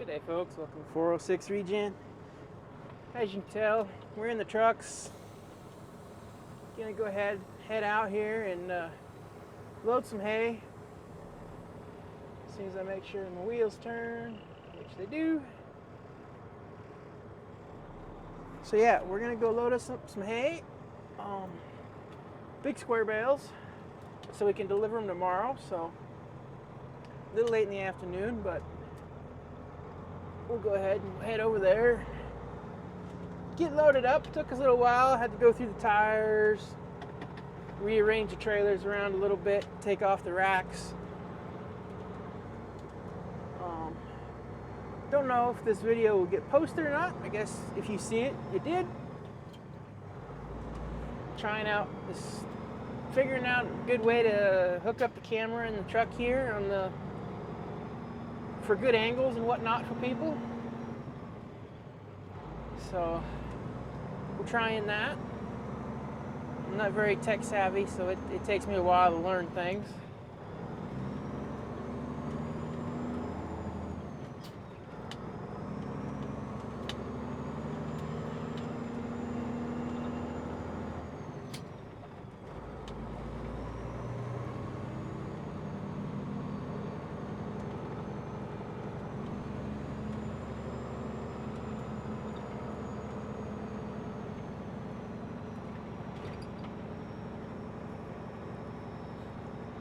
G'day folks, welcome to 406 Regen. As you can tell, we're in the trucks. Gonna go ahead, head out here and load some hay. As soon as I make sure my wheels turn, which they do. So yeah, we're gonna go load us up some hay. Big square bales, so we can deliver them tomorrow. So a little late in the afternoon, but we'll go ahead and head over there. Get loaded up. Took us a little while. Had to go through the tires, rearrange the trailers around a little bit, take off the racks. Don't know if this video will get posted or not. I guess if you see it, it did. Trying out this, figuring out a good way to hook up the camera in the truck here on the for good angles and whatnot for people. So we're trying that. I'm not very tech savvy, so it takes me a while to learn things.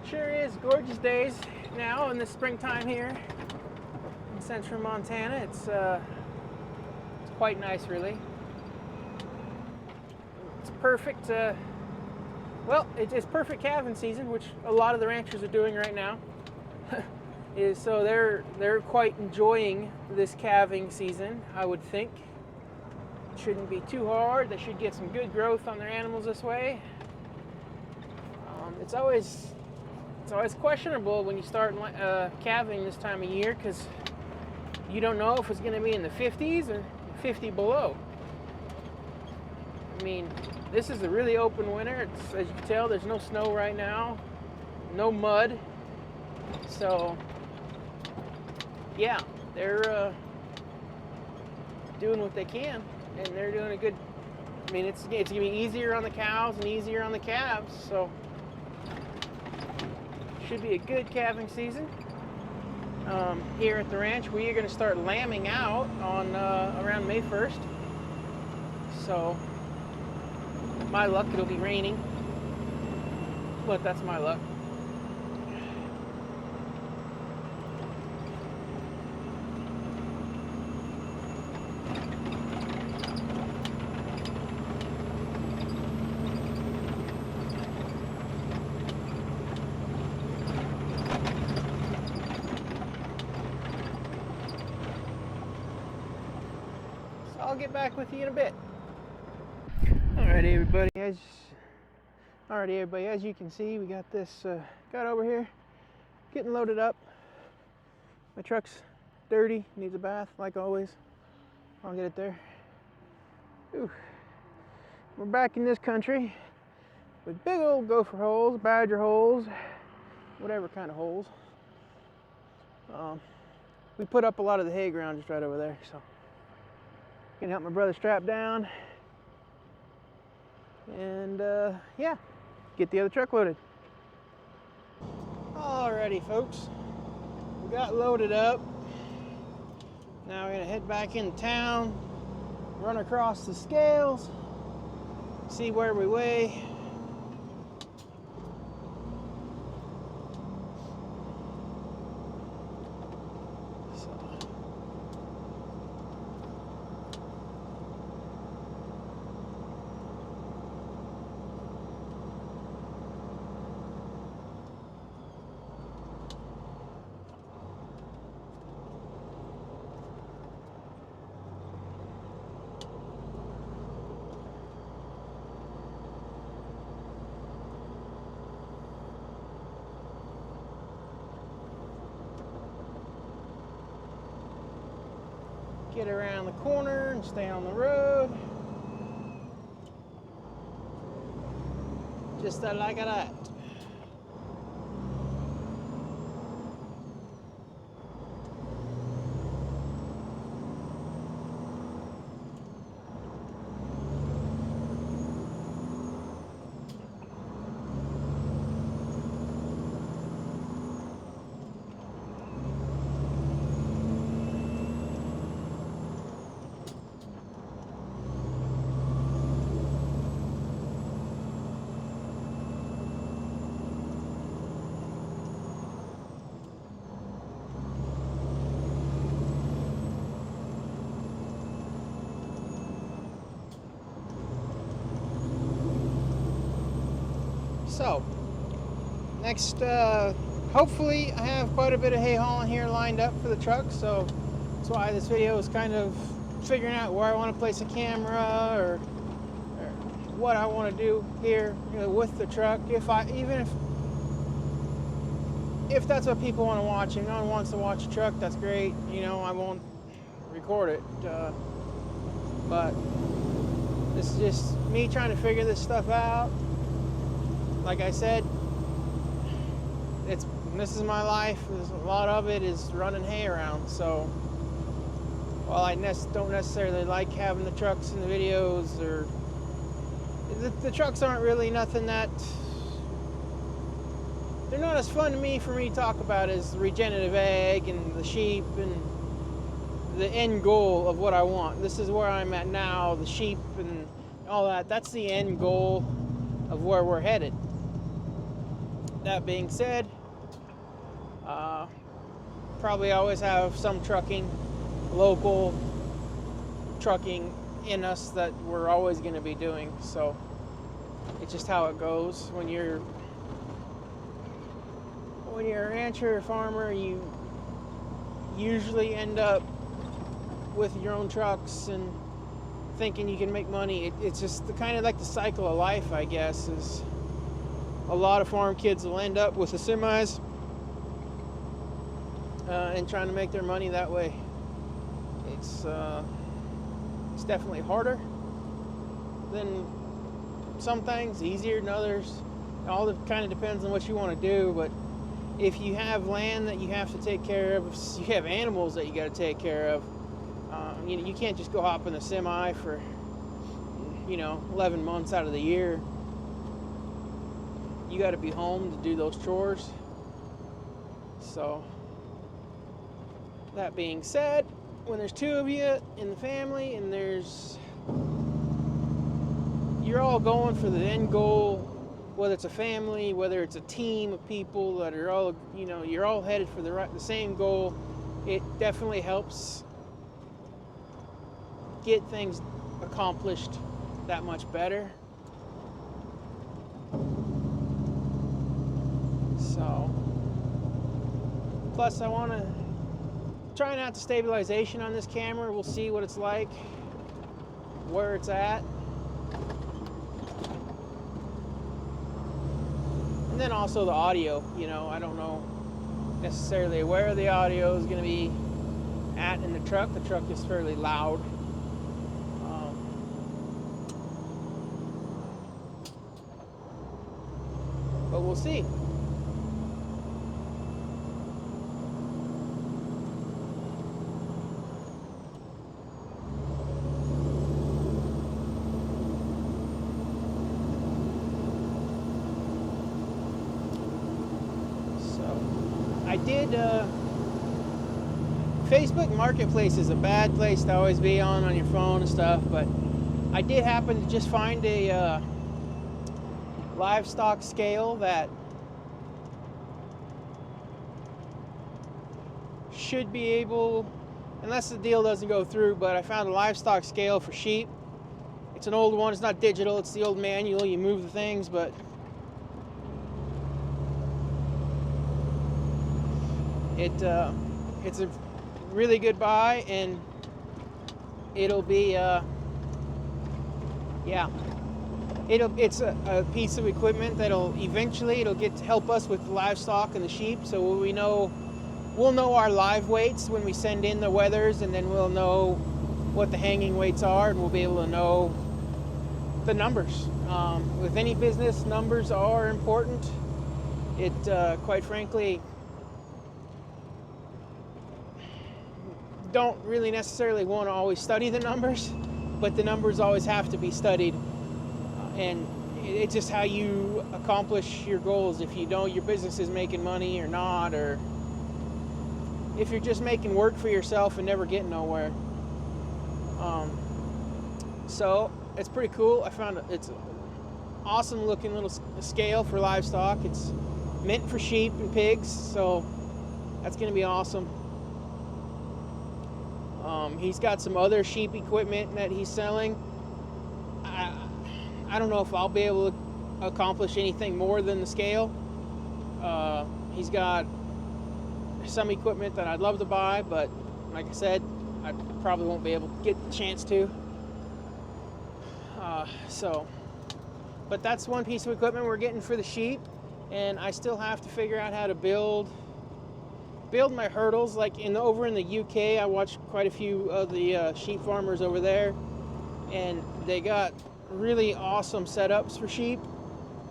Sure is gorgeous days now in the springtime here in central Montana. It's quite nice, really. It's perfect. Well, it's perfect calving season, which a lot of the ranchers are doing right now. So they're quite enjoying this calving season, I would think. It shouldn't be too hard. They should get some good growth on their animals this way. It's always questionable when you start calving this time of year, because you don't know if it's going to be in the 50s or 50 below. I mean, this is a really open winter. As you can tell, there's no snow right now, no mud. So, yeah, they're doing what they can, and they're doing a good. I mean, it's going to be easier on the cows and easier on the calves. So. Should be a good calving season. Here at the ranch, we are going to start lambing out on around May 1st. So, my luck, it'll be raining, but that's my luck. I'll get back with you in a bit. Alrighty, everybody. As you can see, we got this got over here, getting loaded up. My truck's dirty, needs a bath, like always. I'll get it there. Ooh. We're back in this country with big old gopher holes, badger holes, whatever kind of holes. We put up a lot of the hay ground just right over there, so. Can help my brother strap down and yeah, get the other truck loaded. Alrighty folks, we got loaded up. Now we're gonna head back into town, run across the scales, see where we weigh. Get around the corner and stay on the road. Just like that. So, next, hopefully I have quite a bit of hay hauling here lined up for the truck, so that's why this video is kind of figuring out where I want to place a camera or what I want to do here, with the truck. If that's what people want to watch, if no one wants to watch a truck, that's great. I won't record it. But this is just me trying to figure this stuff out. Like I said, this is my life. A lot of it is running hay around. So while I don't necessarily like having the trucks in the videos, or the trucks aren't really nothing that, they're not as fun to me for me to talk about as the regenerative ag and the sheep and the end goal of what I want. This is where I'm at now, the sheep and all that. That's the end goal of where we're headed. That being said, probably always have some local trucking in us that we're always going to be doing. So it's just how it goes. When you're a rancher or farmer, you usually end up with your own trucks and thinking you can make money. It's just kind of like the cycle of life, I guess. Is a lot of farm kids will end up with the semis and trying to make their money that way. It's definitely harder than some things, easier than others. It all kind of depends on what you want to do. But if you have land that you have to take care of, if you have animals that you got to take care of, you can't just go hop in a semi for 11 months out of the year. You got to be home to do those chores. So that being said, when there's two of you in the family and you're all going for the end goal, whether it's a family, whether it's a team of people that are all, you're all headed for the same goal, it definitely helps get things accomplished that much better. So, plus I want to try out the stabilization on this camera. We'll see what it's like, where it's at. And then also the audio, I don't know necessarily where the audio is going to be at in the truck. The truck is fairly loud. But we'll see. I did, Facebook Marketplace is a bad place to always be on your phone and stuff, but I did happen to just find a livestock scale that should be able, unless the deal doesn't go through, but I found a livestock scale for sheep. It's an old one, it's not digital, it's the old manual, you move the things, but it's a really good buy, and it'll be it's a piece of equipment that'll get to help us with the livestock and the sheep. So we'll know our live weights when we send in the wethers, and then we'll know what the hanging weights are, and we'll be able to know the numbers. With any business, numbers are important. It quite frankly, don't really necessarily want to always study the numbers, but the numbers always have to be studied, and it's just how you accomplish your goals. If you know your business is making money or not, or if you're just making work for yourself and never getting nowhere. So it's pretty cool. I found it's an awesome looking little scale for livestock. It's meant for sheep and pigs, so that's going to be awesome. He's got some other sheep equipment that he's selling. I don't know if I'll be able to accomplish anything more than the scale. He's got some equipment that I'd love to buy, but like I said, I probably won't be able to get the chance to. But that's one piece of equipment we're getting for the sheep, and I still have to figure out how to build my hurdles. Like over in the UK, I watched quite a few of the sheep farmers over there, and they got really awesome setups for sheep,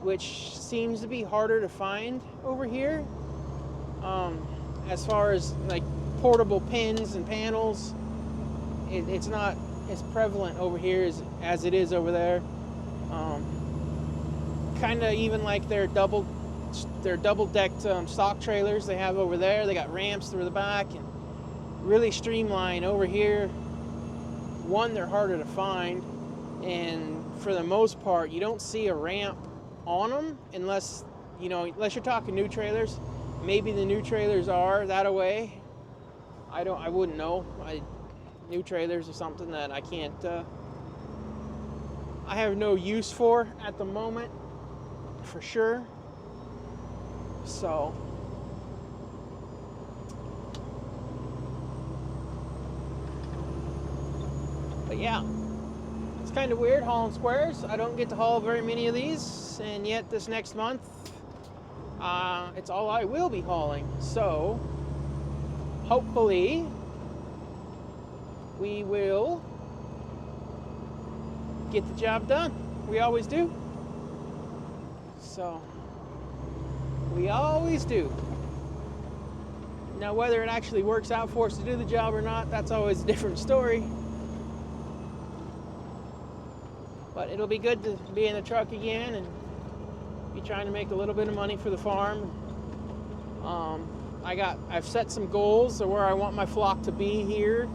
which seems to be harder to find over here. As far as like portable pins and panels, it's not as prevalent over here as it is over there. Kind of even like their double-decked stock trailers they have over there. They got ramps through the back and really streamlined. Over here, one, they're harder to find, and for the most part, you don't see a ramp on them unless you're talking new trailers. Maybe the new trailers are that away. I wouldn't know. New trailers are something that I can't. I have no use for at the moment, for sure. So, but yeah, it's kind of weird hauling squares. I don't get to haul very many of these, and yet this next month, it's all I will be hauling. So, hopefully, we will get the job done. We always do. So, we always do. Now, whether it actually works out for us to do the job or not, that's always a different story. But it'll be good to be in the truck again and be trying to make a little bit of money for the farm. I've set some goals of where I want my flock to be here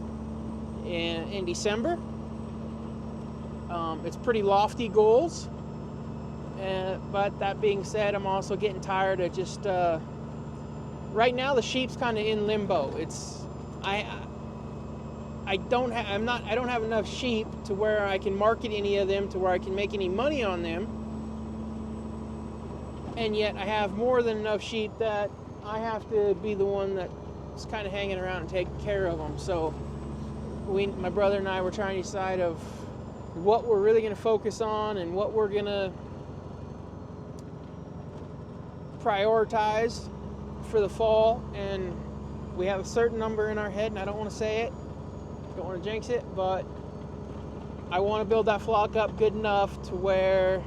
in December. It's pretty lofty goals. But that being said, I'm also getting tired of just right now the sheep's kind of in limbo. I don't have enough sheep to where I can market any of them to where I can make any money on them. And yet I have more than enough sheep that I have to be the one that's kind of hanging around and taking care of them. So my brother and I were trying to decide of what we're really going to focus on and what we're going to prioritize for the fall, and we have a certain number in our head, and I don't want to say it, don't want to jinx it, but I want to build that flock up good enough to where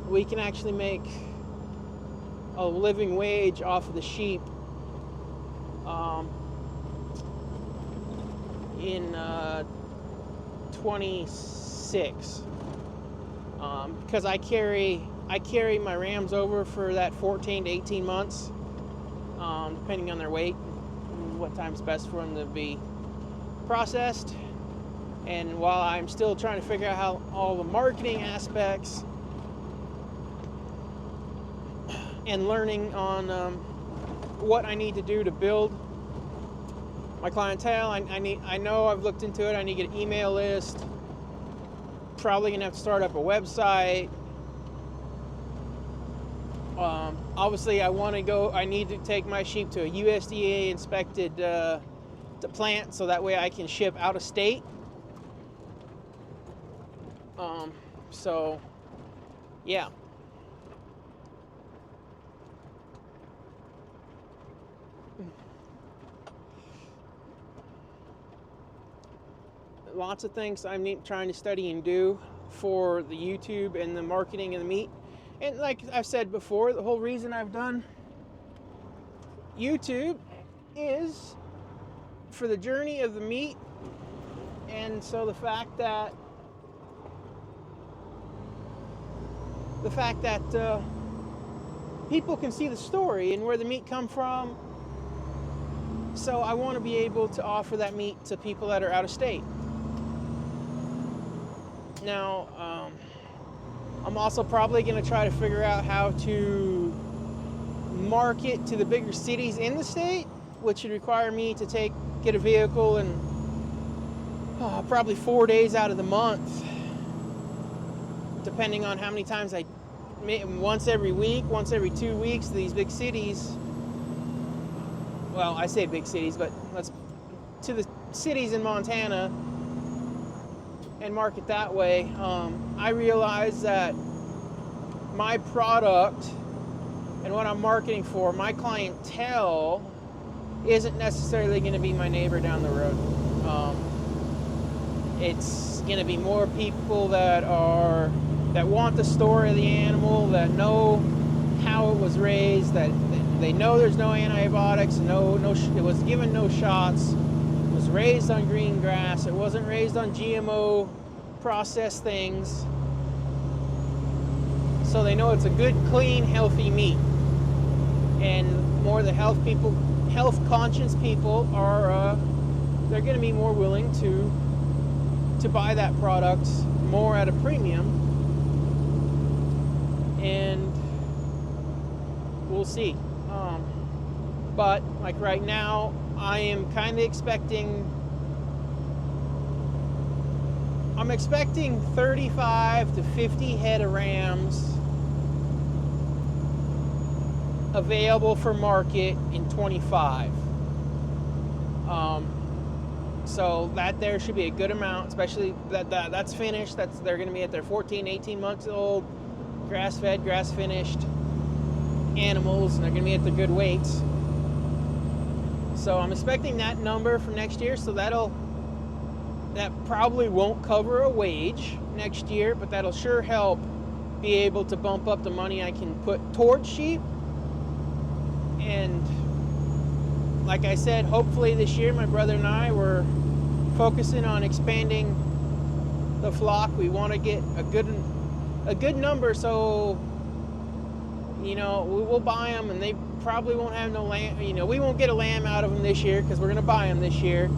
we can actually make a living wage off of the sheep in 26, because I carry my rams over for that 14 to 18 months, depending on their weight and what time's best for them to be processed. And while I'm still trying to figure out how all the marketing aspects and learning on what I need to do to build my clientele, I know I've looked into it. I need to get an email list. Probably gonna have to start up a website. Obviously, I need to take my sheep to a USDA inspected plant, so that way I can ship out of state. So, yeah. Lots of things I'm trying to study and do for the YouTube and the marketing of the meat. And like I've said before, the whole reason I've done YouTube is for the journey of the meat. And so the fact that people can see the story and where the meat come from. So I want to be able to offer that meat to people that are out of state. Now, I'm also probably going to try to figure out how to market to the bigger cities in the state, which would require me to get a vehicle and probably 4 days out of the month depending on how many times once every week, once every 2 weeks, these big cities, well, I say big cities, but to the cities in Montana and market that way. I realize that my product and what I'm marketing for, my clientele, isn't necessarily going to be my neighbor down the road. It's going to be more people that want the story of the animal, that know how it was raised, that they know there's no antibiotics, it was given no shots, it was raised on green grass, it wasn't raised on GMO processed things. So they know it's a good, clean, healthy meat. And more the health conscious people are, they're going to be more willing to buy that product more at a premium. And we'll see. But like right now, I am kind of expecting 35 to 50 head of rams available for market in 25. So that there should be a good amount, especially that's finished. They're going to be at their 14, 18 months old, grass-fed, grass-finished animals, and they're going to be at their good weights. So I'm expecting that number for next year. So that probably won't cover a wage next year, but that'll sure help be able to bump up the money I can put towards sheep. And like I said, hopefully this year my brother and I were focusing on expanding the flock. We want to get a good number, so we will buy them, and they probably won't have no lamb. We won't get a lamb out of them this year because we're going to buy them this year.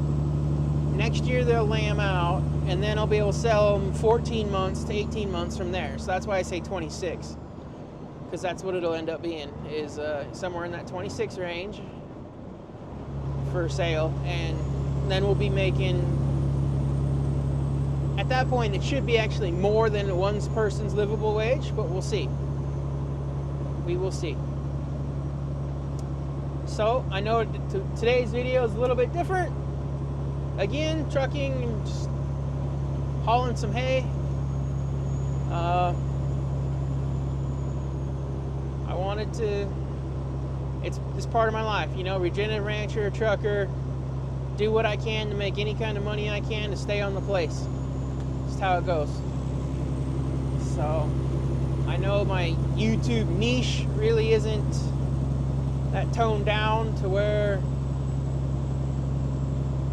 Next year they'll lamb out, and then I'll be able to sell them 14 months to 18 months from there. So that's why I say 26. Because that's what it'll end up being, is somewhere in that 26 range for sale. And then we'll be making, at that point, it should be actually more than one person's livable wage, but we'll see. We will see. So I know today's video is a little bit different. Again, trucking and just hauling some hay. I wanted to, it's part of my life, regenerative rancher, trucker, do what I can to make any kind of money I can to stay on the place. Just how it goes. So I know my YouTube niche really isn't that toned down to where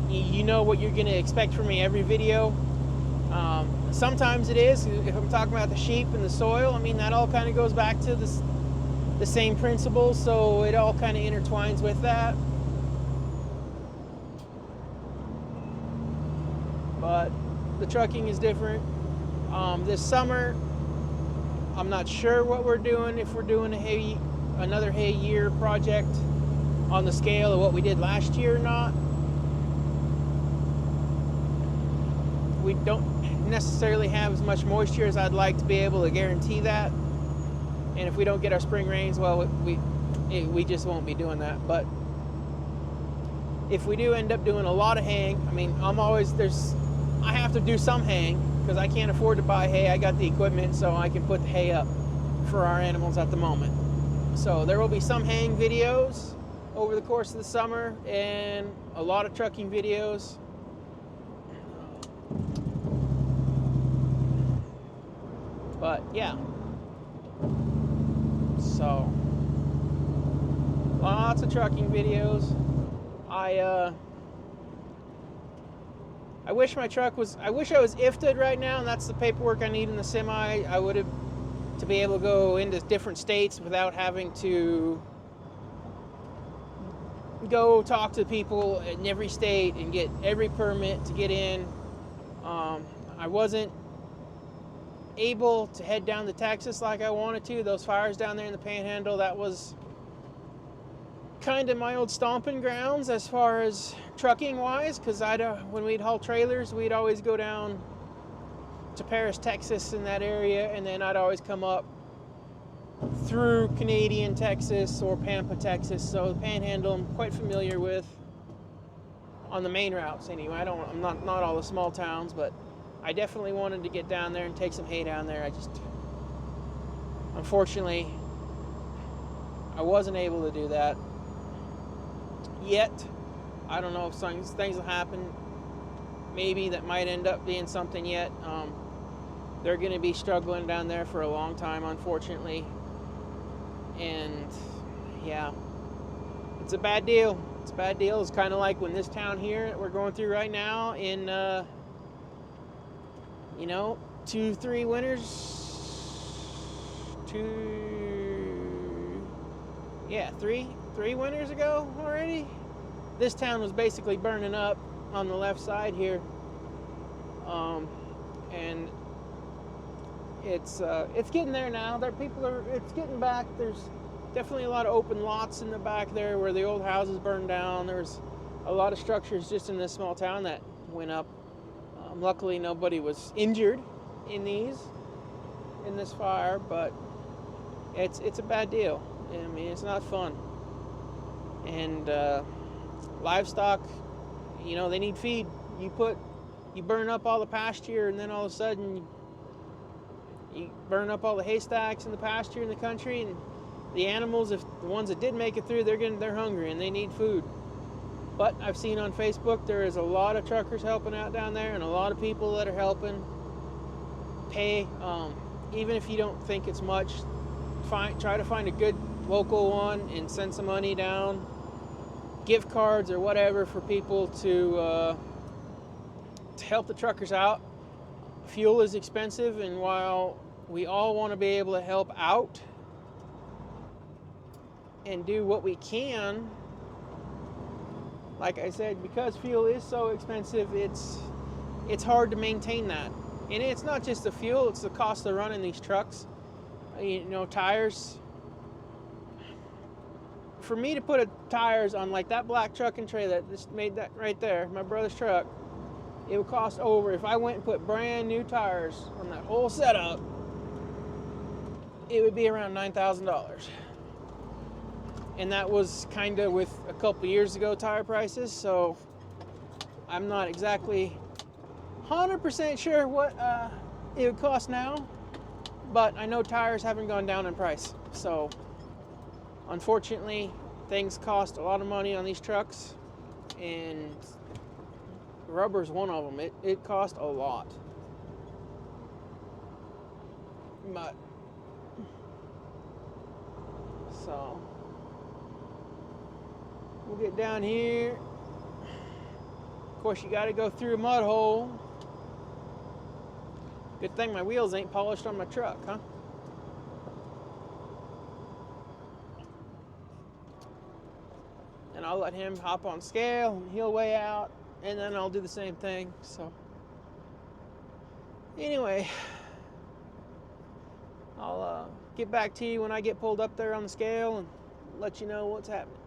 you know what you're going to expect from me every video. Sometimes it is. If I'm talking about the sheep and the soil, that all kind of goes back to the same principles, so it all kind of intertwines with that. But the trucking is different. This summer, I'm not sure what we're doing, if we're doing another hay year project on the scale of what we did last year or not. We don't necessarily have as much moisture as I'd like to be able to guarantee that. And if we don't get our spring rains, well, we just won't be doing that. But if we do end up doing a lot of haying, I have to do some haying because I can't afford to buy hay. I got the equipment, so I can put the hay up for our animals at the moment. So there will be some haying videos over the course of the summer and a lot of trucking videos. But yeah. So lots of trucking videos. I wish my truck was, I wish I was IFTA'd right now, and that's the paperwork I need in the semi. I would have, to be able to go into different states without having to go talk to people in every state and get every permit to get in. I wasn't able to head down to Texas like I wanted to. Those fires down there in the Panhandle, that was kind of my old stomping grounds as far as trucking wise, because when we'd haul trailers, we'd always go down to Paris, Texas, in that area, and then I'd always come up through Canadian Texas or Pampa, Texas. So the Panhandle I'm quite familiar with on the main routes anyway. I'm not all the small towns, but I definitely wanted to get down there and take some hay down there. Unfortunately, I wasn't able to do that yet. I don't know if things will happen. Maybe that might end up being something yet. They're going to be struggling down there for a long time, unfortunately. And yeah, it's a bad deal. It's a bad deal. It's kind of like when this town here that we're going through right now in, 2-3 winters, three winters ago already. This town was basically burning up on the left side here, and it's getting there now. It's getting back. There's definitely a lot of open lots in the back there where the old houses burned down. There's a lot of structures just in this small town that went up. Luckily, nobody was injured in this fire, but it's a bad deal. I mean, it's not fun. And livestock, they need feed. You burn up all the pasture, and then all of a sudden you burn up all the haystacks in the pasture in the country, and the animals, if the ones that did make it through, they're hungry and they need food. But I've seen on Facebook there is a lot of truckers helping out down there, and a lot of people that are helping pay, even if you don't think it's much. Try to find a good local one and send some money down, gift cards or whatever, for people to help the truckers out. Fuel is expensive, and while we all want to be able to help out and do what we can, like I said, because fuel is so expensive, it's hard to maintain that. And it's not just the fuel, it's the cost of running these trucks. Tires. For me to put tires on like that black truck and trailer that just made that right there, my brother's truck, it would cost over, if I went and put brand new tires on that whole setup, it would be around $9,000. And that was kind of with a couple years ago tire prices, so I'm not exactly 100% sure what it would cost now, but I know tires haven't gone down in price. So unfortunately, things cost a lot of money on these trucks, and rubber's one of them. It cost a lot. But so we'll get down here. Of course, you got to go through a mud hole. Good thing my wheels ain't polished on my truck, huh? And I'll let him hop on scale and he'll weigh out, and then I'll do the same thing. So anyway, I'll get back to you when I get pulled up there on the scale and let you know what's happening.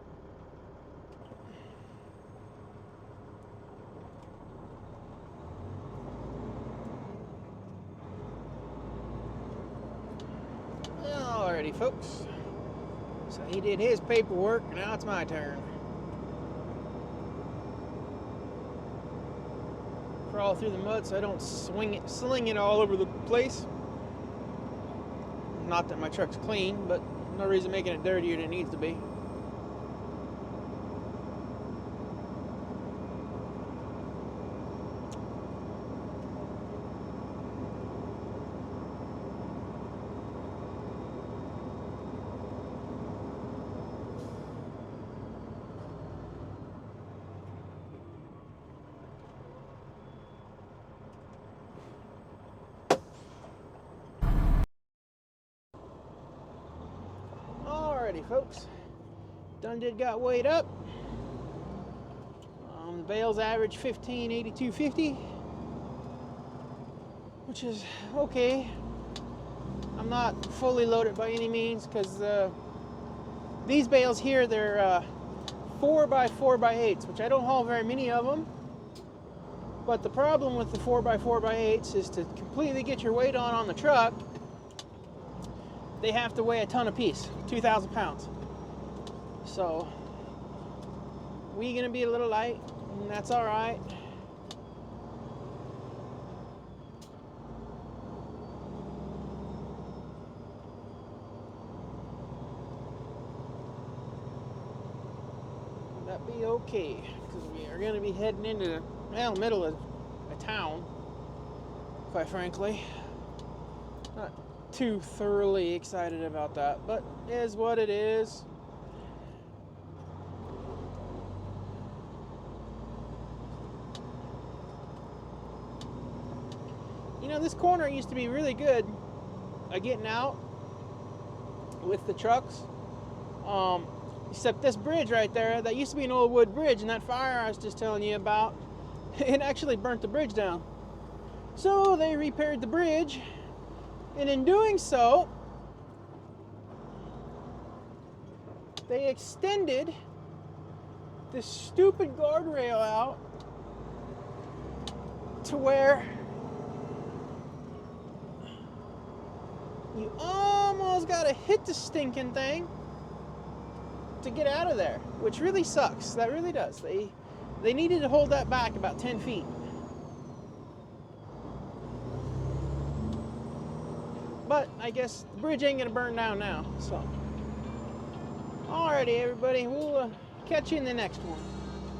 Alrighty, folks. So he did his paperwork, and now it's my turn. Crawl through the mud so I don't sling it all over the place. Not that my truck's clean, but no reason making it dirtier than it needs to be. Alrighty, folks. Done got weighed up. The bales average 1582.50, which is okay. I'm not fully loaded by any means, because these bales here, they're 4x4x8s, which I don't haul very many of them. But the problem with the 4x4x8s is to completely get your weight on the truck, they have to weigh a ton apiece, 2,000 pounds. So we're gonna be a little light, and that's all right. That'd be okay, because we are gonna be heading into the middle of a town, quite frankly. Not too thoroughly excited about that, but it is what it is. You know, this corner used to be really good at getting out with the trucks. Except this bridge right there, that used to be an old wood bridge, and that fire I was just telling you about, it actually burnt the bridge down. So they repaired the bridge, and in doing so, they extended this stupid guardrail out to where you almost gotta hit the stinking thing to get out of there, which really sucks. That really does. They needed to hold that back about 10 feet. But I guess the bridge ain't gonna burn down now. So, alrighty, everybody, we'll catch you in the next one.